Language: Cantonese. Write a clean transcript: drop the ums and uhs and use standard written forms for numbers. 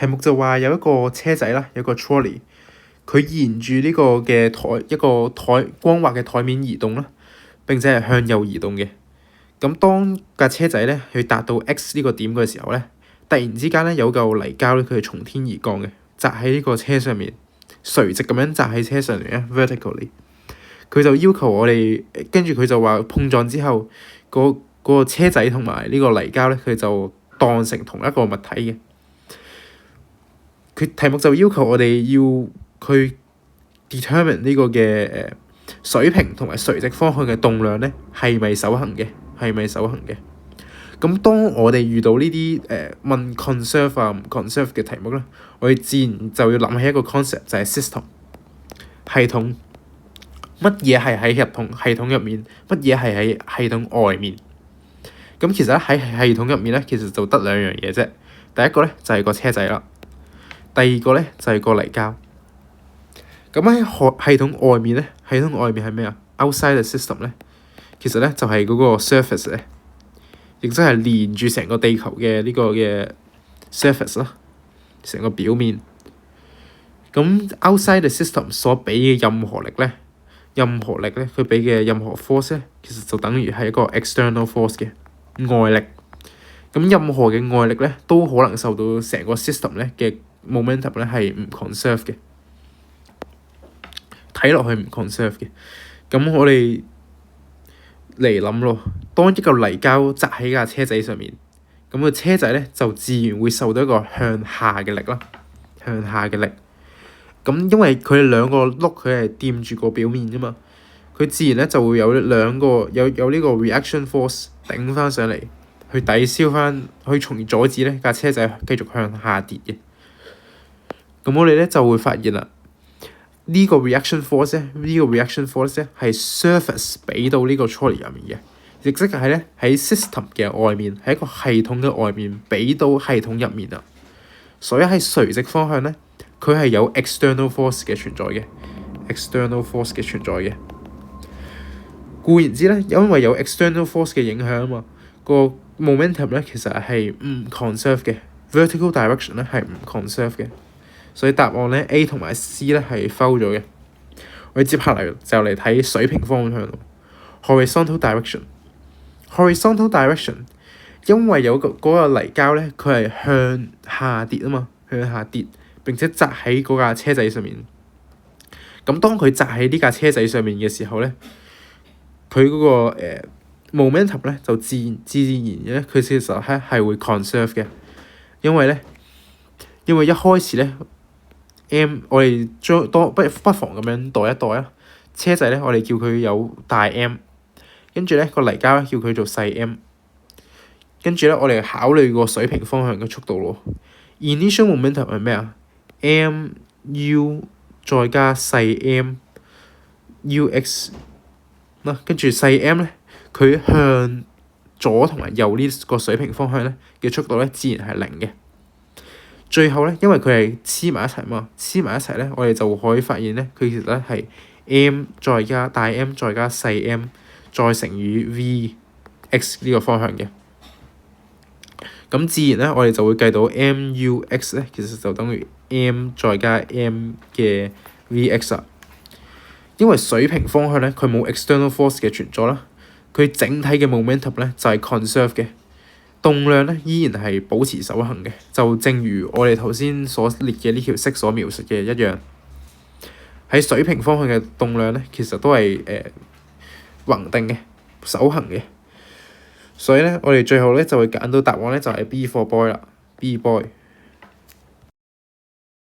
題目就話有一個車仔啦，有個 trolley，佢沿住呢個嘅一個光滑嘅台面移動啦，並且係向右移動嘅。咁當架車仔咧去達到 X 呢個點嘅時候咧，突然之間咧有嚿泥膠咧佢係從天而降嘅，擲喺呢個車上面，垂直咁樣擲喺車上面咧 vertically。佢就要求我哋，跟住佢就話碰撞之後，嗰個車仔同埋呢個泥膠咧，佢就當成同一個物體嘅。佢題目就要求我哋要去 determine 呢個嘅水平同埋垂直方向嘅動量咧係咪守恆嘅？咁當我哋遇到呢啲問 conserve 啊唔 conserve 嘅題目咧，我哋自然就要諗起一個 concept 就係 system 系統。乜嘢係喺系統入面？乜嘢係喺系統外面？咁其實喺系統入面咧，其實就得兩樣嘢啫。第一個咧就係個車仔啦，第二個咧就係個泥膠。咁喺系統外面咧，系統外面係咩啊 ？Outside the system 咧，其實咧就係嗰個 surface 咧，亦即係連住成個地球嘅呢個嘅 surface 啦，成個表面。咁 outside the system 所俾嘅任何力咧，佢俾嘅任何 force 咧，其實就等於係一個 external force 嘅外力。咁任何嘅外力咧，都可能受到成個 system 咧嘅 momentum 咧係唔 conserve 嘅，睇落去唔 conserve 嘅。咁我哋嚟諗咯，當一個泥膠擲喺架車仔上面，咁個車仔咧就自然會受到一個向下嘅力啦，咁因為佢哋兩個轆佢係掂住個表面啫嘛，佢自然咧就會有呢個 reaction force 頂翻上嚟，去抵消翻，去從而阻止咧架車仔繼續向下跌嘅。咁我哋咧就會發現啦，呢個 reaction force 咧係 surface 俾到呢個 trolley 入面嘅，亦即係咧喺 system 嘅外面，喺一個系統嘅外面俾到系統入面啊。所以喺垂直方向咧，佢係有 external force 嘅存在嘅。固然之咧，因為有 external force 嘅影響啊嘛，個 momentum 咧其實係唔 conserve 嘅 ，vertical direction 咧係唔 conserve 嘅。所以答案咧 A 同埋 C 咧係 fail 咗嘅。我哋接下嚟就嚟睇水平方向咯。horizontal direction，因為有嗰個泥膠咧，佢係向下跌啊嘛，並且擲喺嗰架車仔上面。咁當佢擲喺呢架車仔上面嘅時候咧，佢嗰個momentum 咧就自然咧，佢其實係會 conserve 嘅，因為一開始咧 我哋不妨咁樣度一度啊。車仔咧，我哋叫佢有大 M， 跟住咧個泥膠咧叫佢做細 m， 跟住咧我哋考慮個水平方向嘅速度咯。Initial momentum 係咩啊？mu 再加細 m ux 啦，跟住細 m 咧，佢向左同埋右呢個水平方向咧嘅速度咧，自然係零嘅。最後咧，因為佢係黐埋一齊嘛，咧，我哋就可以發現咧，佢其實咧係 m 再加大 M 再加細 m 再乘以 vx 呢個方向嘅。咁自然咧，我哋就會計到 mux 咧，其實就等於 m 再加 m 嘅 vx 啦。因為水平方向咧，佢冇 external force 嘅存在啦，佢整體嘅 momentum 咧就係 conserve 嘅。動量咧依然係保持守恆嘅，就正如我哋頭先所列嘅呢條式所描述嘅一樣。喺水平方向嘅動量咧，其實都係恆定嘅、守恆嘅。所以咧，我哋最後咧就會揀到答案咧，就係 B for boy 啦，B boy。